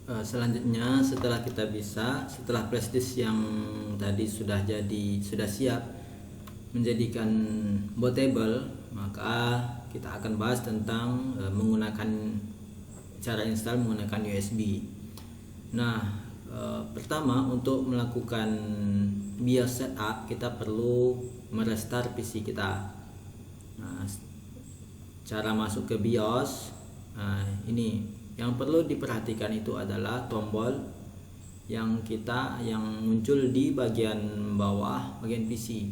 Selanjutnya setelah flash disk yang tadi sudah siap menjadikan bootable, maka kita akan bahas tentang menggunakan cara install menggunakan USB. Nah, pertama untuk melakukan BIOS setup kita perlu merestart PC kita. Nah, cara masuk ke BIOS, ini yang perlu diperhatikan itu adalah tombol yang muncul di bagian bawah bagian PC.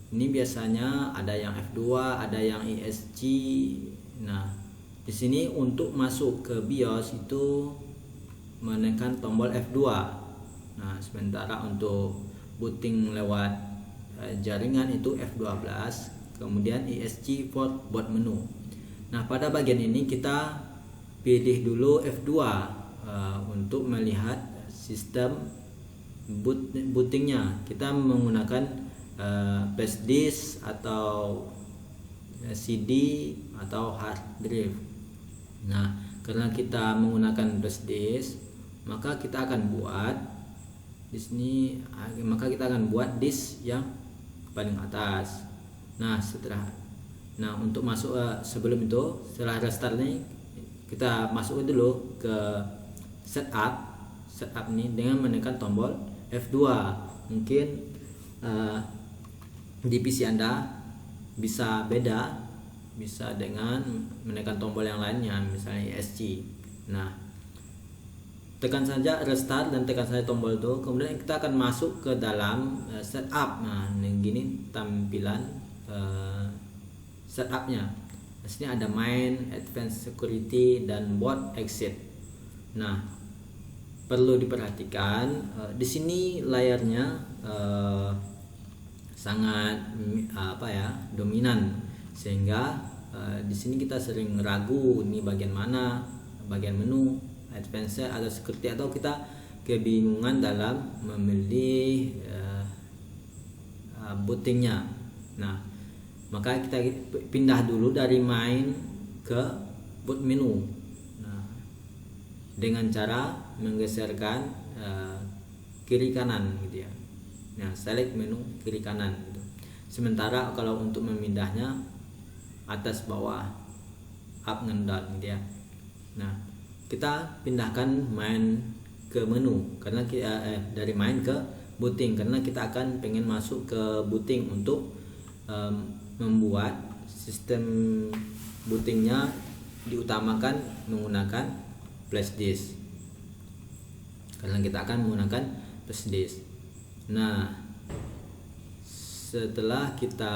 Ini biasanya ada yang F2, ada yang ESC. Nah, di sini untuk masuk ke BIOS itu menekan tombol F2. Nah, sementara untuk booting lewat jaringan itu F12, kemudian ESC for boot menu. Nah, pada bagian ini kita pilih dulu F2 untuk melihat sistem bootingnya. Kita menggunakan flash disk atau CD atau hard drive. Nah, karena kita menggunakan flash disk, maka kita akan buat di sini, disk yang paling atas. Nah, untuk masuk sebelum itu, setelah restart nih, kita masuk dulu ke setup nih dengan menekan tombol F2. Mungkin di PC Anda bisa beda, bisa dengan menekan tombol yang lainnya, misalnya ESC. Nah, tekan saja restart dan tekan saja tombol itu, kemudian kita akan masuk ke dalam setup. Nah, ini gini tampilan setupnya. Di sini ada main, advanced security, dan boot exit. Nah, perlu diperhatikan di sini layarnya sangat dominan, sehingga di sini kita sering ragu ini bagian mana, bagian menu, advanced atau security, atau kita kebingungan dalam memilih bootingnya. Nah, maka kita pindah dulu dari main ke boot menu. Nah, dengan cara menggeserkan kiri kanan gitu ya. Nah, select menu kiri kanan gitu. Sementara kalau untuk memindahnya atas bawah, up and down gitu ya. Nah, kita pindahkan main ke menu karena dari main ke booting, karena kita akan pengen masuk ke booting untuk membuat sistem bootingnya diutamakan menggunakan flash disk, karena kita akan menggunakan flash disk. Nah, setelah kita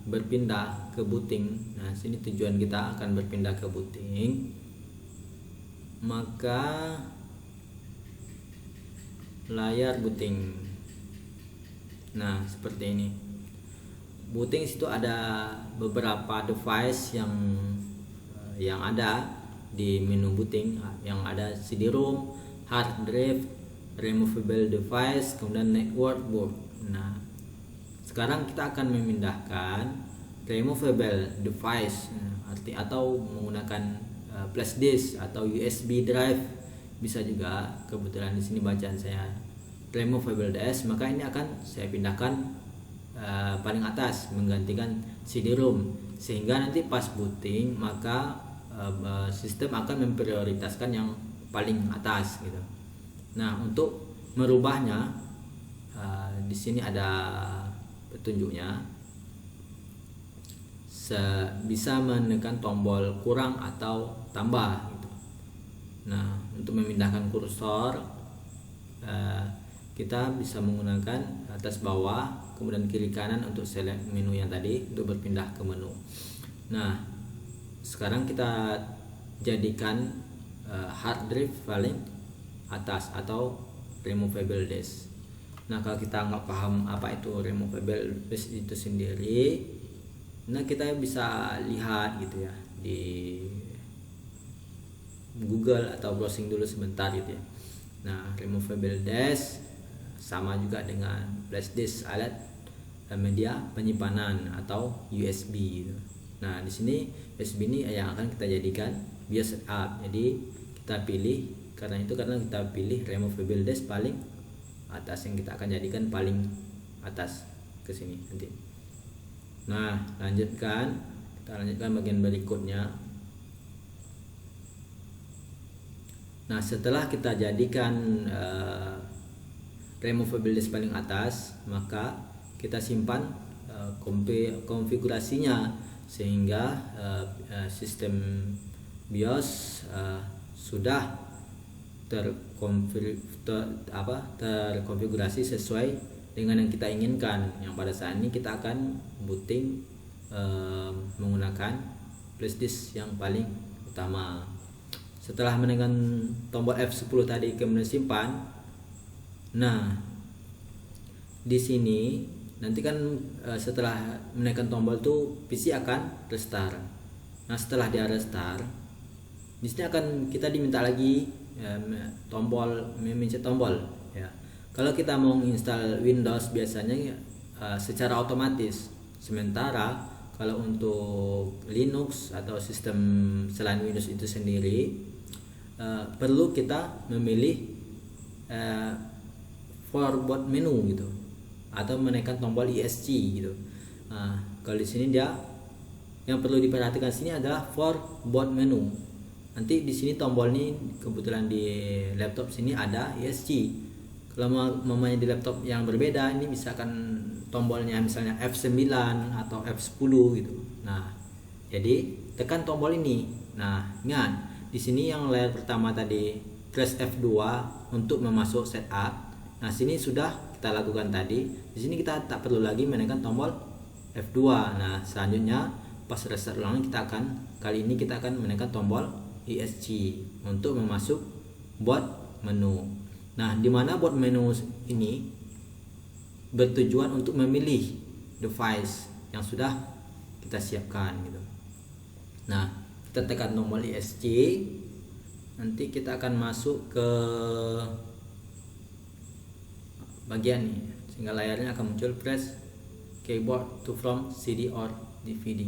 berpindah ke booting, nah sini tujuan kita akan berpindah ke booting, maka layar booting. Nah, seperti ini. Booting itu ada beberapa device yang ada di menu booting, yang ada CD-ROM, hard drive, removable device, kemudian network board. Nah, sekarang kita akan memindahkan removable device, atau menggunakan flash disk atau USB drive bisa juga. Kebetulan di sini bacaan saya removable disk, maka ini akan saya pindahkan paling atas menggantikan CD-ROM, sehingga nanti pas booting maka sistem akan memprioritaskan yang paling atas gitu. Nah, untuk merubahnya di sini ada petunjuknya. Bisa menekan tombol kurang atau tambah gitu. Nah, untuk memindahkan kursor kita bisa menggunakan atas bawah, kemudian kiri kanan untuk select menu yang tadi untuk berpindah ke menu. Nah, sekarang kita jadikan hard drive paling atas atau removable disk. Nah, kalau kita nggak paham apa itu removable disk itu sendiri, nah kita bisa lihat gitu ya di Google atau browsing dulu sebentar gitu ya. Nah, removable disk sama juga dengan flash disk, alat media penyimpanan atau USB gitu. Nah, di sini USB ini yang akan kita jadikan BIOS setup. Jadi kita pilih. Karena kita pilih removable disk paling atas, yang kita akan jadikan paling atas ke sini nanti. Nah, kita lanjutkan bagian berikutnya. Nah, setelah kita jadikan removable disk paling atas, maka kita simpan konfigurasinya sehingga sistem BIOS sudah terkonfigurasi sesuai dengan yang kita inginkan. Yang pada saat ini kita akan booting menggunakan flash disk yang paling utama. Setelah menekan tombol F10 tadi kemudian simpan. Nah, di sini nanti kan setelah menekan tombol tuh PC akan restart. Nah, setelah dia restart, di sini akan kita diminta lagi mencet tombol ya. Kalau kita mau install Windows biasanya secara otomatis. Sementara kalau untuk Linux atau sistem selain Windows itu sendiri perlu kita memilih forward menu gitu, atau menekan tombol ESC gitu. Kalau di sini dia yang perlu diperhatikan sini adalah forward menu. Nanti di sini tombol ini kebetulan di laptop sini ada ESC. Kalau mamanya di laptop yang berbeda, ini misalkan tombolnya misalnya F9 atau F10 gitu. Nah, jadi tekan tombol ini. Nah, ingat di sini yang layar pertama tadi press F2 untuk memasuk setup. Nah, sini sudah kita lakukan tadi. Di sini kita tak perlu lagi menekan tombol F2. Nah, selanjutnya pas restart ulang kali ini kita akan menekan tombol ESC untuk memasuk boot menu. Nah, di mana boot menu ini bertujuan untuk memilih device yang sudah kita siapkan gitu. Nah, kita tekan tombol ESC, nanti kita akan masuk ke bagian ini sehingga layarnya akan muncul press keyboard to from CD or DVD.